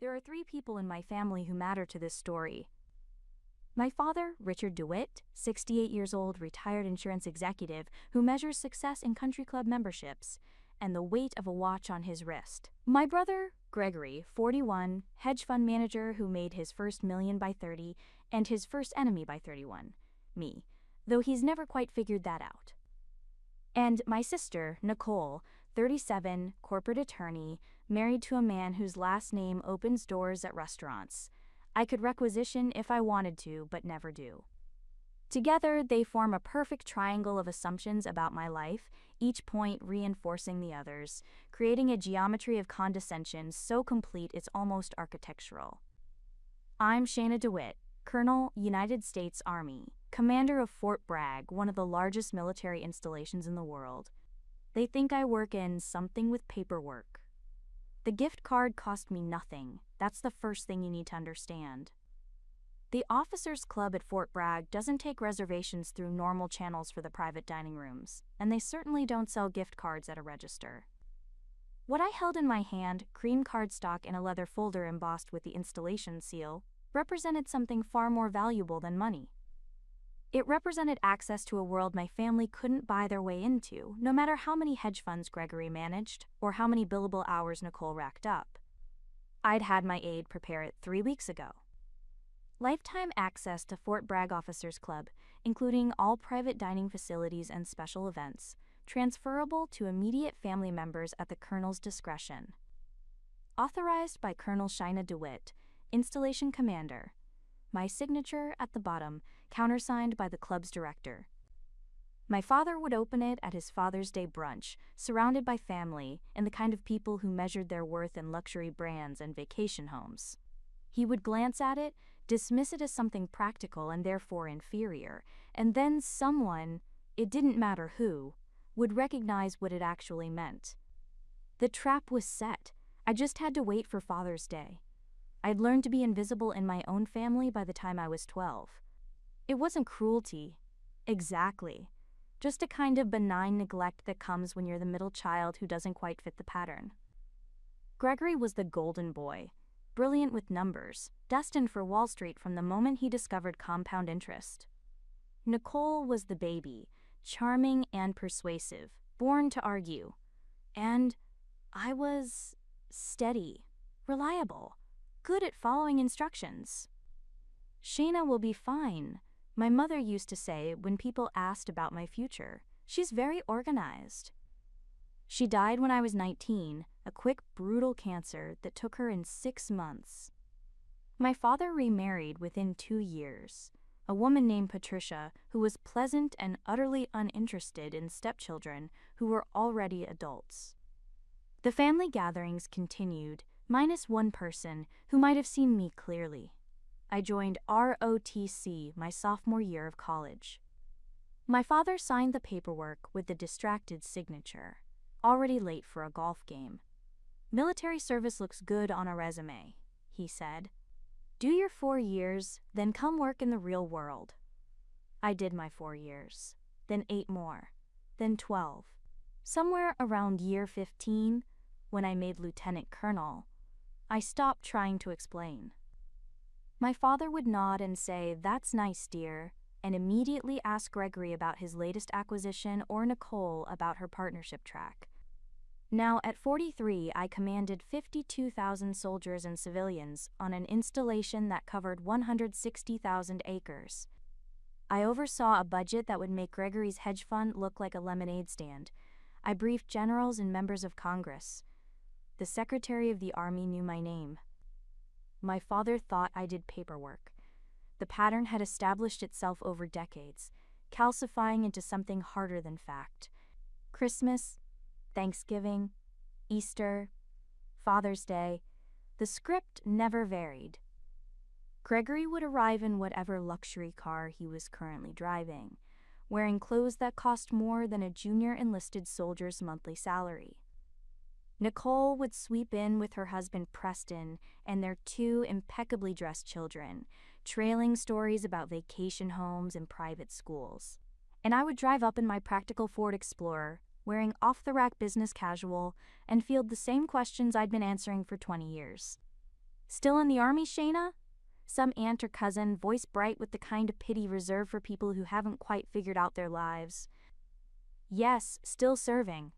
There are three people in my family who matter to this story. My father, Richard DeWitt, 68 years old, retired insurance executive who measures success in country club memberships and the weight of a watch on his wrist. My brother, Gregory, 41, hedge fund manager who made his first million by 30 and his first enemy by 31, me, though he's never quite figured that out. And my sister, Nicole, 37, corporate attorney, married to a man whose last name opens doors at restaurants. I could requisition if I wanted to, but never do. Together, they form a perfect triangle of assumptions about my life, each point reinforcing the others, creating a geometry of condescension so complete it's almost architectural. I'm Shayna DeWitt, Colonel, United States Army, commander of Fort Bragg, one of the largest military installations in the world. They think I work in something with paperwork. The gift card cost me nothing. That's the first thing you need to understand. The Officers Club at Fort Bragg doesn't take reservations through normal channels for the private dining rooms, and they certainly don't sell gift cards at a register. What I held in my hand, cream cardstock in a leather folder embossed with the installation seal, represented something far more valuable than money. It represented access to a world my family couldn't buy their way into, no matter how many hedge funds Gregory managed or how many billable hours Nicole racked up. I'd had my aide prepare it 3 weeks ago. Lifetime access to Fort Bragg Officers Club, including all private dining facilities and special events, transferable to immediate family members at the Colonel's discretion. Authorized by Colonel Shayna DeWitt, Installation Commander. My signature at the bottom, countersigned by the club's director. My father would open it at his Father's Day brunch, surrounded by family and the kind of people who measured their worth in luxury brands and vacation homes. He would glance at it, dismiss it as something practical and therefore inferior, and then someone, it didn't matter who, would recognize what it actually meant. The trap was set. I just had to wait for Father's Day. I'd learned to be invisible in my own family by the time I was 12. It wasn't cruelty. Exactly. Just a kind of benign neglect that comes when you're the middle child who doesn't quite fit the pattern. Gregory was the golden boy, brilliant with numbers, destined for Wall Street from the moment he discovered compound interest. Nicole was the baby, charming and persuasive, born to argue. And I was steady, reliable, good at following instructions. Shayna will be fine, my mother used to say when people asked about my future. She's very organized. She died when I was 19, a quick, brutal cancer that took her in 6 months. My father remarried within 2 years, a woman named Patricia who was pleasant and utterly uninterested in stepchildren who were already adults. The family gatherings continued, minus one person who might have seen me clearly. I joined ROTC my sophomore year of college. My father signed the paperwork with the distracted signature, already late for a golf game. "Military service looks good on a resume," he said. "Do your 4 years, then come work in the real world." I did my 4 years, then 8 more, then 12. Somewhere around year 15, when I made lieutenant colonel, I stopped trying to explain. My father would nod and say, "That's nice, dear," and immediately ask Gregory about his latest acquisition or Nicole about her partnership track. Now, at 43, I commanded 52,000 soldiers and civilians on an installation that covered 160,000 acres. I oversaw a budget that would make Gregory's hedge fund look like a lemonade stand. I briefed generals and members of Congress. The Secretary of the Army knew my name. My father thought I did paperwork. The pattern had established itself over decades, calcifying into something harder than fact. Christmas, Thanksgiving, Easter, Father's Day, the script never varied. Gregory would arrive in whatever luxury car he was currently driving, wearing clothes that cost more than a junior enlisted soldier's monthly salary. Nicole would sweep in with her husband Preston and their 2 impeccably dressed children, trailing stories about vacation homes and private schools. And I would drive up in my practical Ford Explorer, wearing off-the-rack business casual, and field the same questions I'd been answering for 20 years. Still in the army, Shayna? Some aunt or cousin, voice bright with the kind of pity reserved for people who haven't quite figured out their lives. Yes, still serving.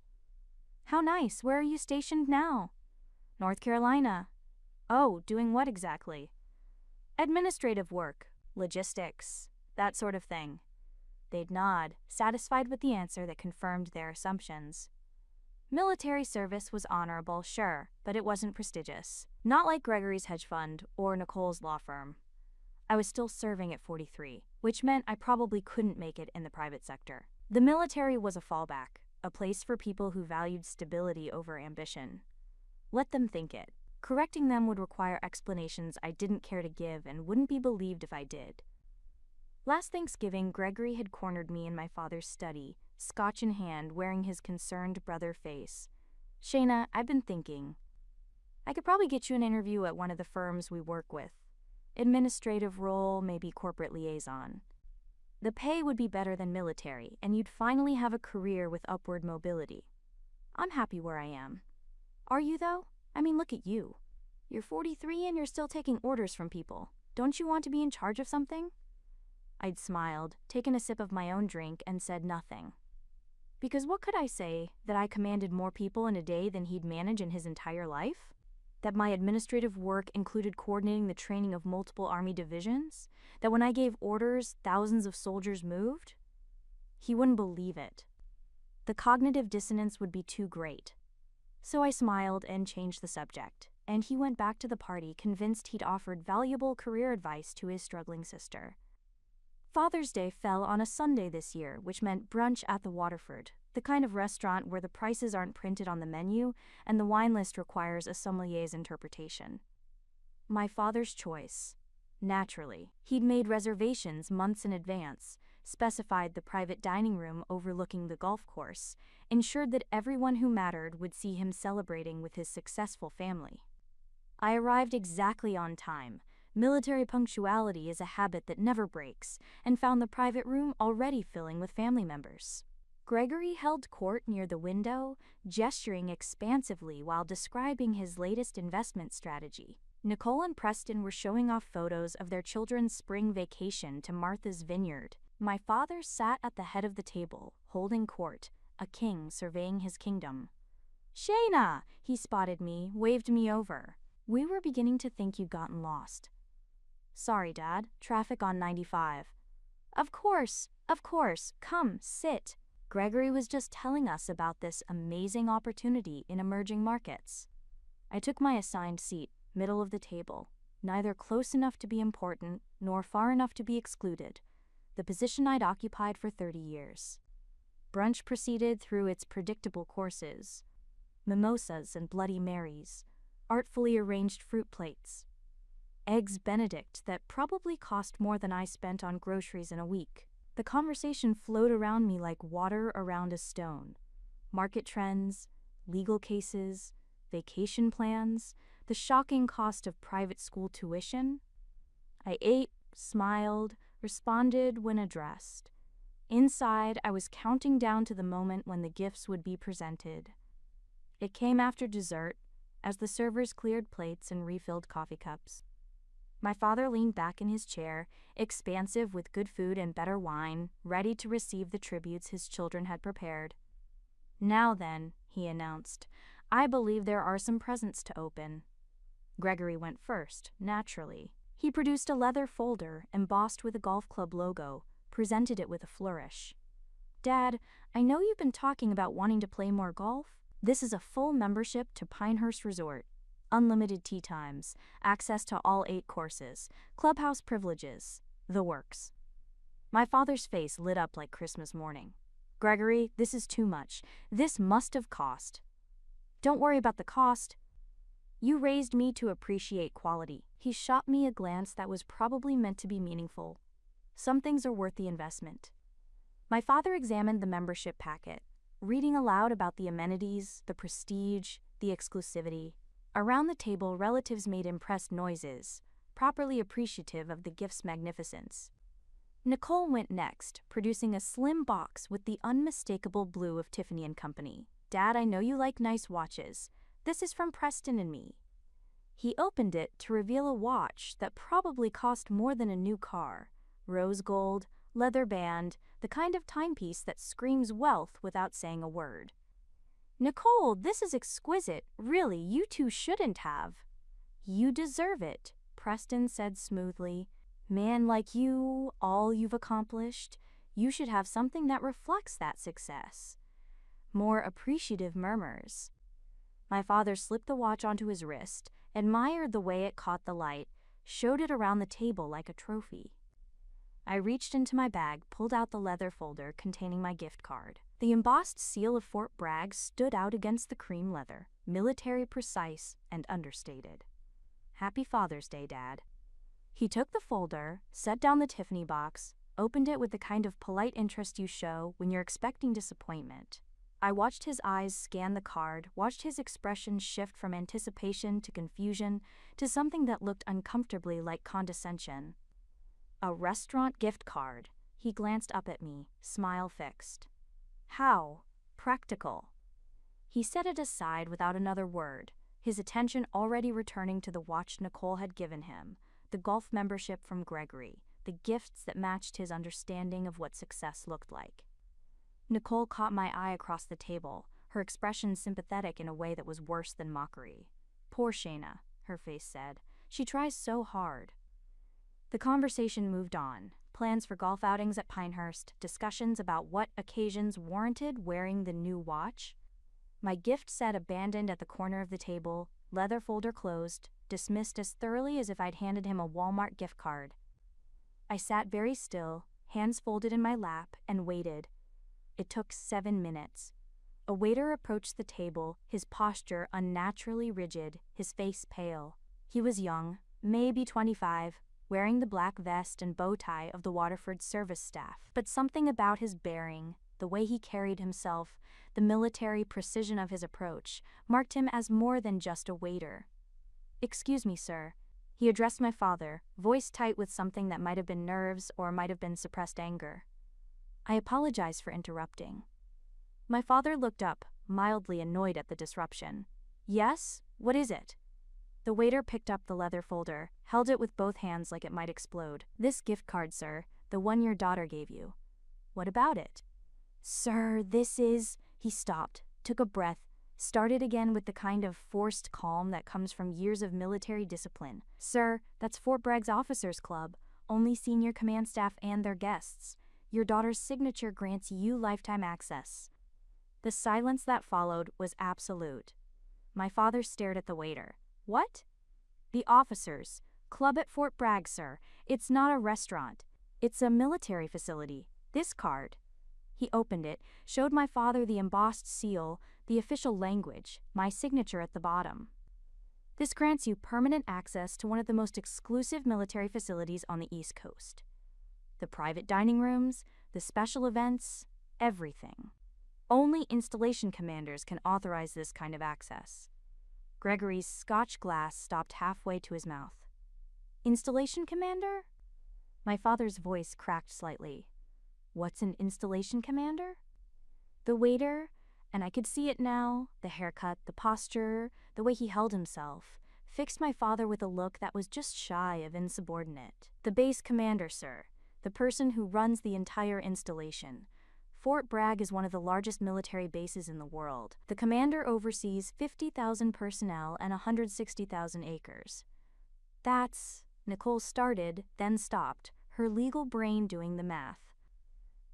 How nice. Where are you stationed now? North Carolina. Oh, doing what exactly? Administrative work, logistics, that sort of thing. They'd nod, satisfied with the answer that confirmed their assumptions. Military service was honorable, sure, but it wasn't prestigious. Not like Gregory's hedge fund or Nicole's law firm. I was still serving at 43, which meant I probably couldn't make it in the private sector. The military was a fallback, a place for people who valued stability over ambition. Let them think it. Correcting them would require explanations I didn't care to give and wouldn't be believed if I did. Last Thanksgiving, Gregory had cornered me in my father's study, scotch in hand, wearing his concerned brother face. Shayna, I've been thinking. I could probably get you an interview at one of the firms we work with. Administrative role, maybe corporate liaison. The pay would be better than military, and you'd finally have a career with upward mobility. I'm happy where I am. Are you, though? I mean, look at you. You're 43 and you're still taking orders from people. Don't you want to be in charge of something? I'd smiled, taken a sip of my own drink, and said nothing. Because what could I say? That I commanded more people in a day than he'd manage in his entire life? That my administrative work included coordinating the training of multiple army divisions? That when I gave orders, thousands of soldiers moved? He wouldn't believe it. The cognitive dissonance would be too great. So I smiled and changed the subject, and he went back to the party convinced he'd offered valuable career advice to his struggling sister. Father's Day fell on a Sunday this year, which meant brunch at the Waterford, the kind of restaurant where the prices aren't printed on the menu and the wine list requires a sommelier's interpretation. My father's choice. Naturally, he'd made reservations months in advance, specified the private dining room overlooking the golf course, ensured that everyone who mattered would see him celebrating with his successful family. I arrived exactly on time. Military punctuality is a habit that never breaks, and found the private room already filling with family members. Gregory held court near the window, gesturing expansively while describing his latest investment strategy. Nicole and Preston were showing off photos of their children's spring vacation to Martha's Vineyard. My father sat at the head of the table, holding court, a king surveying his kingdom. Shayna! He spotted me, waved me over. We were beginning to think you'd gotten lost. Sorry, Dad. Traffic on 95. Of course. Come, sit. Gregory was just telling us about this amazing opportunity in emerging markets. I took my assigned seat, middle of the table, neither close enough to be important nor far enough to be excluded, the position I'd occupied for 30 years. Brunch proceeded through its predictable courses: mimosas and Bloody Marys, artfully arranged fruit plates, Eggs Benedict that probably cost more than I spent on groceries in a week. The conversation flowed around me like water around a stone. Market trends, legal cases, vacation plans, the shocking cost of private school tuition. I ate, smiled, responded when addressed. Inside, I was counting down to the moment when the gifts would be presented. It came after dessert, as the servers cleared plates and refilled coffee cups. My father leaned back in his chair, expansive with good food and better wine, ready to receive the tributes his children had prepared. Now then, he announced, I believe there are some presents to open. Gregory went first, naturally. He produced a leather folder embossed with a golf club logo, presented it with a flourish. Dad, I know you've been talking about wanting to play more golf. This is a full membership to Pinehurst Resort. Unlimited tee times, access to all 8 courses, clubhouse privileges, the works. My father's face lit up like Christmas morning. Gregory, this is too much. This must have cost. Don't worry about the cost. You raised me to appreciate quality. He shot me a glance that was probably meant to be meaningful. Some things are worth the investment. My father examined the membership packet, reading aloud about the amenities, the prestige, the exclusivity. Around the table, relatives made impressed noises, properly appreciative of the gift's magnificence. Nicole went next, producing a slim box with the unmistakable blue of Tiffany & Company. Dad, I know you like nice watches. This is from Preston and me. He opened it to reveal a watch that probably cost more than a new car. Rose gold, leather band, the kind of timepiece that screams wealth without saying a word. "Nicole, this is exquisite. Really, you two shouldn't have." "You deserve it," Preston said smoothly. "Man like you, all you've accomplished, you should have something that reflects that success." More appreciative murmurs. My father slipped the watch onto his wrist, admired the way it caught the light, showed it around the table like a trophy. I reached into my bag, pulled out the leather folder containing my gift card. The embossed seal of Fort Bragg stood out against the cream leather, military precise and understated. "Happy Father's Day, Dad." He took the folder, set down the Tiffany box, opened it with the kind of polite interest you show when you're expecting disappointment. I watched his eyes scan the card, watched his expression shift from anticipation to confusion to something that looked uncomfortably like condescension. "A restaurant gift card." He glanced up at me, smile fixed. "How practical." He set it aside without another word, his attention already returning to the watch Nicole had given him, the golf membership from Gregory, the gifts that matched his understanding of what success looked like. Nicole caught my eye across the table, her expression sympathetic in a way that was worse than mockery. "Poor Shayna," her face said. "She tries so hard." The conversation moved on. Plans for golf outings at Pinehurst, discussions about what occasions warranted wearing the new watch. My gift set abandoned at the corner of the table, leather folder closed, dismissed as thoroughly as if I'd handed him a Walmart gift card. I sat very still, hands folded in my lap, and waited. It took 7 minutes. A waiter approached the table, his posture unnaturally rigid, his face pale. He was young, maybe 25, wearing the black vest and bow tie of the Waterford service staff. But something about his bearing, the way he carried himself, the military precision of his approach, marked him as more than just a waiter. "Excuse me, sir." He addressed my father, voice tight with something that might have been nerves or might have been suppressed anger. "I apologize for interrupting." My father looked up, mildly annoyed at the disruption. "Yes? What is it?" The waiter picked up the leather folder, held it with both hands like it might explode. "This gift card, sir, the one your daughter gave you." "What about it?" "Sir, this is..." He stopped, took a breath, started again with the kind of forced calm that comes from years of military discipline. "Sir, that's Fort Bragg's Officers Club, only senior command staff and their guests. Your daughter's signature grants you lifetime access." The silence that followed was absolute. My father stared at the waiter. "What?" "The Officers Club at Fort Bragg, sir. It's not a restaurant. It's a military facility. This card." He opened it, showed my father the embossed seal, the official language, my signature at the bottom. "This grants you permanent access to one of the most exclusive military facilities on the East Coast. The private dining rooms, the special events, everything. Only installation commanders can authorize this kind of access." Gregory's Scotch glass stopped halfway to his mouth. "Installation commander?" My father's voice cracked slightly. "What's an installation commander?" The waiter, and I could see it now, the haircut, the posture, the way he held himself, fixed my father with a look that was just shy of insubordinate. "The base commander, sir. The person who runs the entire installation. Fort Bragg is one of the largest military bases in the world. The commander oversees 50,000 personnel and 160,000 acres. That's..." Nicole started, then stopped, her legal brain doing the math.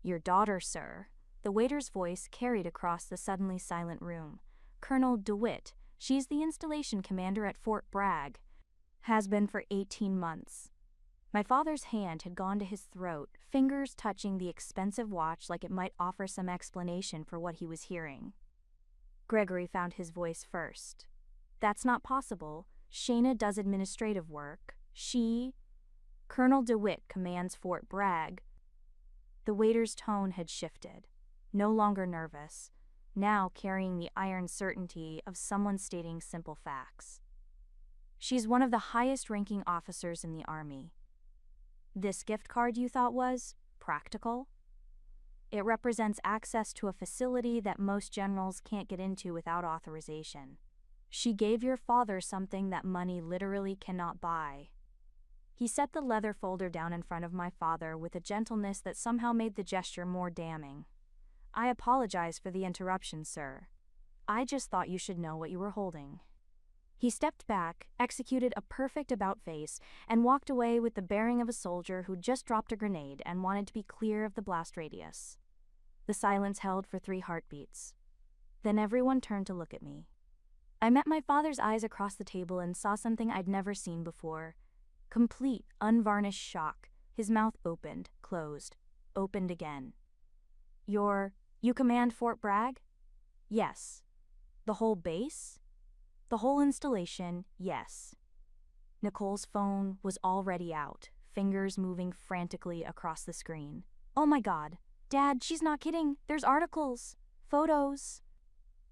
"Your daughter, sir." The waiter's voice carried across the suddenly silent room. "Colonel DeWitt. She's the installation commander at Fort Bragg. Has been for 18 months. My father's hand had gone to his throat, fingers touching the expensive watch like it might offer some explanation for what he was hearing. Gregory found his voice first. "That's not possible. Shayna does administrative work. She..." "Colonel DeWitt commands Fort Bragg." The waiter's tone had shifted, no longer nervous, now carrying the iron certainty of someone stating simple facts. "She's one of the highest-ranking officers in the Army. This gift card you thought was practical? It represents access to a facility that most generals can't get into without authorization. She gave your father something that money literally cannot buy. He set the leather folder down in front of my father with a gentleness that somehow made the gesture more damning. I apologize for the interruption, sir. I just thought you should know what you were holding. He stepped back, executed a perfect about-face, and walked away with the bearing of a soldier who'd just dropped a grenade and wanted to be clear of the blast radius. The silence held for 3 heartbeats. Then everyone turned to look at me. I met my father's eyes across the table and saw something I'd never seen before. Complete, unvarnished shock. His mouth opened, closed, opened again. You command Fort Bragg? Yes. The whole base? The whole installation, yes. Nicole's phone was already out, fingers moving frantically across the screen. Oh my God. Dad, she's not kidding. There's articles. Photos.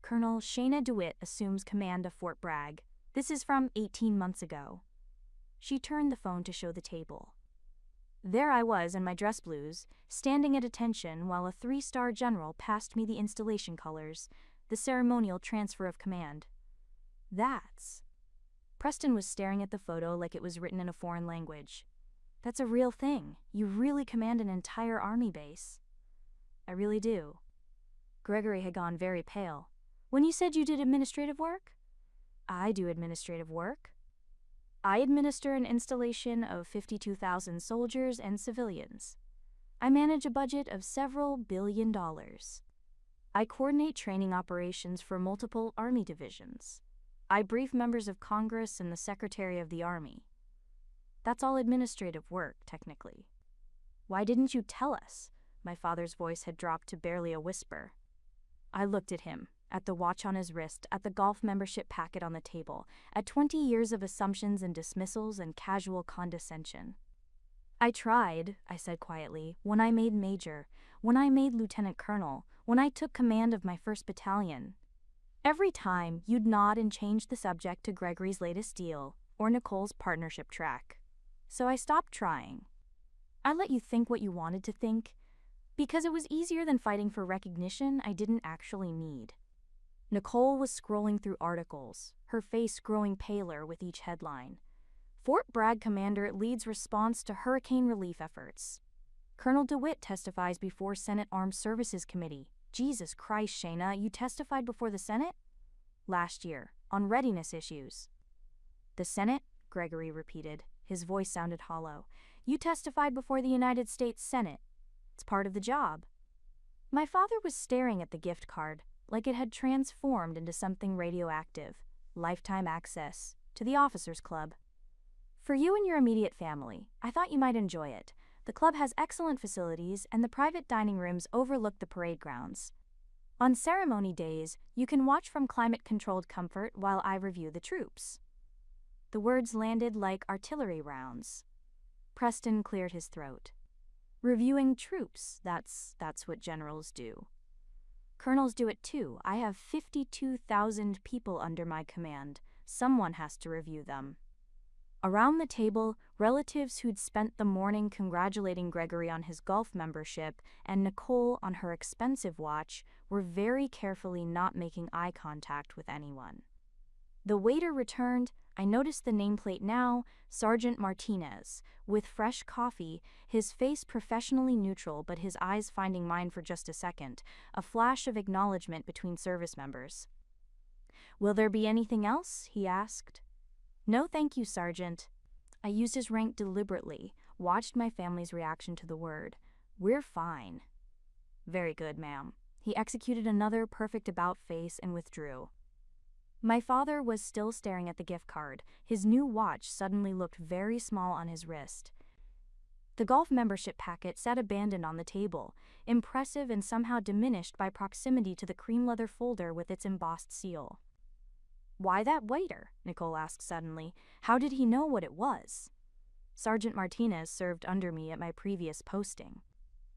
Colonel Shayna DeWitt assumes command of Fort Bragg. This is from 18 months ago. She turned the phone to show the table. There I was in my dress blues, standing at attention while a 3-star general passed me the installation colors, the ceremonial transfer of command. Preston was staring at the photo like it was written in a foreign language. That's a real thing. You really command an entire army base. I really do. Gregory had gone very pale. When you said you did administrative work? I do administrative work. I administer an installation of 52,000 soldiers and civilians. I manage a budget of several $billion. I coordinate training operations for multiple Army divisions. I brief members of Congress and the Secretary of the Army. That's all administrative work, technically. Why didn't you tell us? My father's voice had dropped to barely a whisper. I looked at him, at the watch on his wrist, at the golf membership packet on the table, at 20 years of assumptions and dismissals and casual condescension. I tried, I said quietly, when I made major, when I made lieutenant colonel, when I took command of my 1st battalion. Every time, you'd nod and change the subject to Gregory's latest deal, or Nicole's partnership track. So I stopped trying. I let you think what you wanted to think, because it was easier than fighting for recognition I didn't actually need. Nicole was scrolling through articles, her face growing paler with each headline. Fort Bragg commander leads response to hurricane relief efforts. Colonel DeWitt testifies before Senate Armed Services Committee. Jesus Christ, Shayna, you testified before the Senate? Last year, on readiness issues. The Senate? Gregory repeated. His voice sounded hollow. You testified before the United States Senate. It's part of the job. My father was staring at the gift card, like it had transformed into something radioactive. Lifetime access to the Officers Club. For you and your immediate family, I thought you might enjoy it. The club has excellent facilities, and the private dining rooms overlook the parade grounds. On ceremony days, you can watch from climate-controlled comfort while I review the troops. The words landed like artillery rounds. Preston cleared his throat. Reviewing troops, that's what generals do. Colonels do it too. I have 52,000 people under my command. Someone has to review them. Around the table, relatives who'd spent the morning congratulating Gregory on his golf membership and Nicole on her expensive watch were very carefully not making eye contact with anyone. The waiter returned. I noticed the nameplate now, Sergeant Martinez, with fresh coffee, his face professionally neutral but his eyes finding mine for just a second, a flash of acknowledgement between service members. Will there be anything else? He asked. No, thank you, Sergeant. I used his rank deliberately, watched my family's reaction to the word. We're fine. Very good, ma'am. He executed another perfect about face and withdrew. My father was still staring at the gift card. His new watch suddenly looked very small on his wrist. The golf membership packet sat abandoned on the table, impressive and somehow diminished by proximity to the cream leather folder with its embossed seal. Why that waiter? Nicole asked suddenly. How did he know what it was? Sergeant Martinez served under me at my previous posting.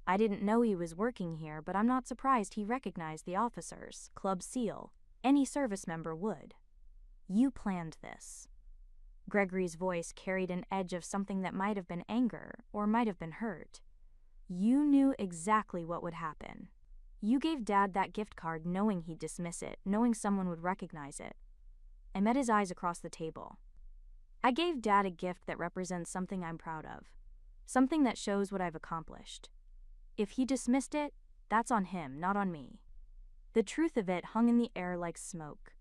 I didn't know he was working here, but I'm not surprised he recognized the officers, club seal. Any service member would. You planned this. Gregory's voice carried an edge of something that might have been anger or might have been hurt. You knew exactly what would happen. You gave Dad that gift card knowing he'd dismiss it, knowing someone would recognize it. I met his eyes across the table. I gave Dad a gift that represents something I'm proud of, something that shows what I've accomplished. If he dismissed it, that's on him, not on me. The truth of it hung in the air like smoke.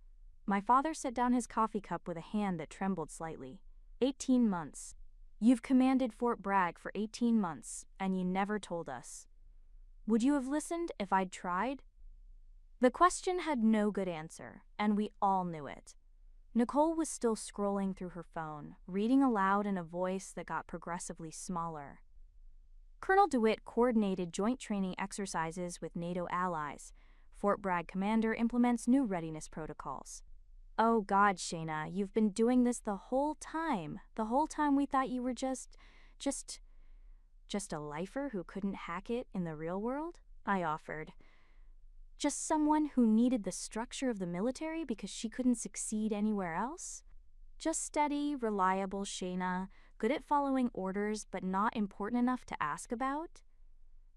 My father set down his coffee cup with a hand that trembled slightly. 18 months. You've commanded Fort Bragg for 18 months, and you never told us. Would you have listened if I'd tried? The question had no good answer, and we all knew it. Nicole was still scrolling through her phone, reading aloud in a voice that got progressively smaller. Colonel DeWitt coordinated joint training exercises with NATO allies. Fort Bragg commander implements new readiness protocols. Oh God, Shayna, you've been doing this the whole time. The whole time we thought you were just a lifer who couldn't hack it in the real world? I offered. Just someone who needed the structure of the military because she couldn't succeed anywhere else? Just steady, reliable Shayna, good at following orders but not important enough to ask about?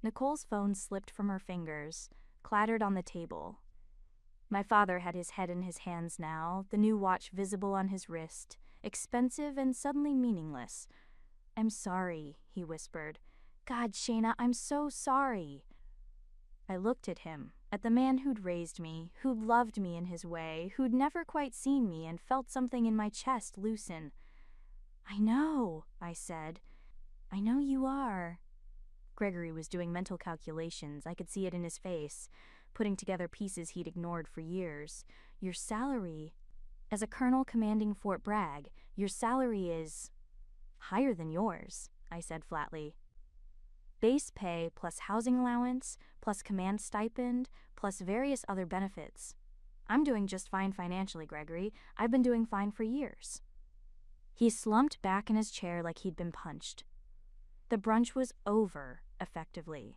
Nicole's phone slipped from her fingers, clattered on the table. My father had his head in his hands now, the new watch visible on his wrist, expensive and suddenly meaningless. I'm sorry, he whispered. God, Shayna, I'm so sorry. I looked at him, at the man who'd raised me, who'd loved me in his way, who'd never quite seen me, and felt something in my chest loosen. I know, I said. I know you are. Gregory was doing mental calculations. I could see it in his face, putting together pieces he'd ignored for years. Your salary, as a colonel commanding Fort Bragg, your salary is higher than yours, I said flatly. Base pay plus housing allowance, plus command stipend, plus various other benefits. I'm doing just fine financially, Gregory. I've been doing fine for years. He slumped back in his chair like he'd been punched. The brunch was over, effectively.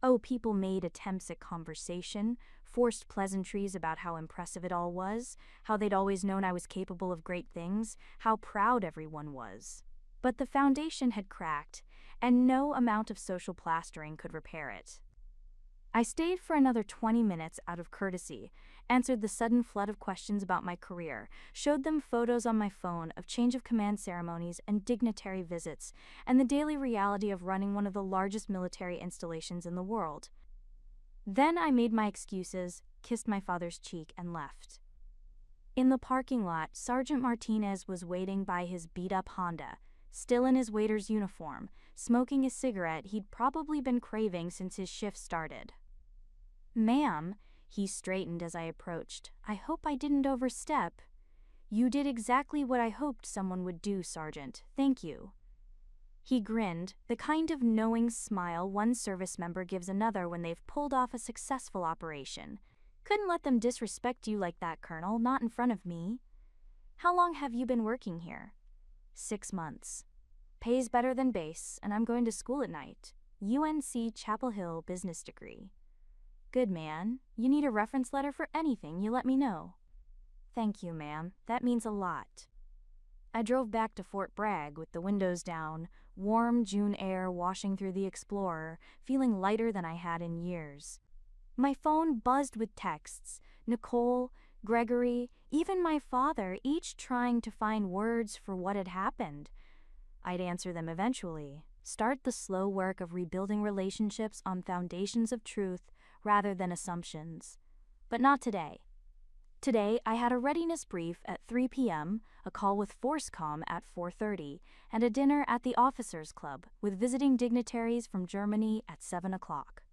Oh, people made attempts at conversation, forced pleasantries about how impressive it all was, how they'd always known I was capable of great things, how proud everyone was. But the foundation had cracked, and no amount of social plastering could repair it. I stayed for another 20 minutes out of courtesy, answered the sudden flood of questions about my career, showed them photos on my phone of change of command ceremonies and dignitary visits, and the daily reality of running one of the largest military installations in the world. Then I made my excuses, kissed my father's cheek, and left. In the parking lot, Sergeant Martinez was waiting by his beat-up Honda, still in his waiter's uniform, smoking a cigarette he'd probably been craving since his shift started. Ma'am, he straightened as I approached. I hope I didn't overstep. You did exactly what I hoped someone would do, Sergeant. Thank you. He grinned, the kind of knowing smile one service member gives another when they've pulled off a successful operation. Couldn't let them disrespect you like that, Colonel, not in front of me. How long have you been working here? 6 months. Pays better than base, and I'm going to school at night. UNC Chapel Hill business degree. Good, man. You need a reference letter for anything, you let me know. Thank you, ma'am. That means a lot. I drove back to Fort Bragg with the windows down, warm June air washing through the Explorer, feeling lighter than I had in years. My phone buzzed with texts. Nicole, Gregory, even my father, each trying to find words for what had happened. I'd answer them eventually, start the slow work of rebuilding relationships on foundations of truth rather than assumptions. But not today. Today, I had a readiness brief at 3 p.m., a call with ForceCom at 4:30, and a dinner at the Officers Club with visiting dignitaries from Germany at 7 o'clock.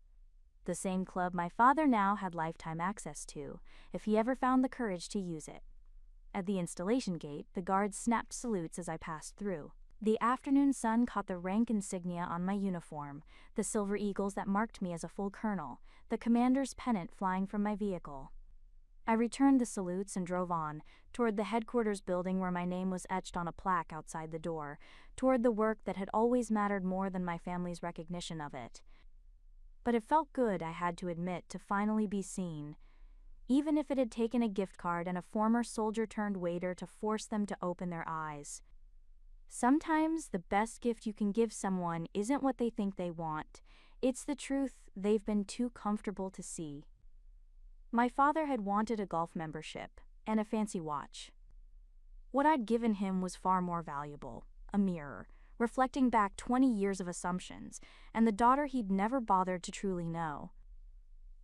The same club my father now had lifetime access to, if he ever found the courage to use it. At the installation gate, the guards snapped salutes as I passed through. The afternoon sun caught the rank insignia on my uniform, the silver eagles that marked me as a full colonel, the commander's pennant flying from my vehicle. I returned the salutes and drove on, toward the headquarters building where my name was etched on a plaque outside the door, toward the work that had always mattered more than my family's recognition of it. But it felt good, I had to admit, to finally be seen, even if it had taken a gift card and a former soldier-turned-waiter to force them to open their eyes. Sometimes the best gift you can give someone isn't what they think they want. It's the truth they've been too comfortable to see. My father had wanted a golf membership. and a fancy watch. What I'd given him was far more valuable, a mirror, reflecting back 20 years of assumptions, and the daughter he'd never bothered to truly know.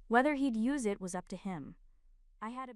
Whether he'd use it was up to him. I had a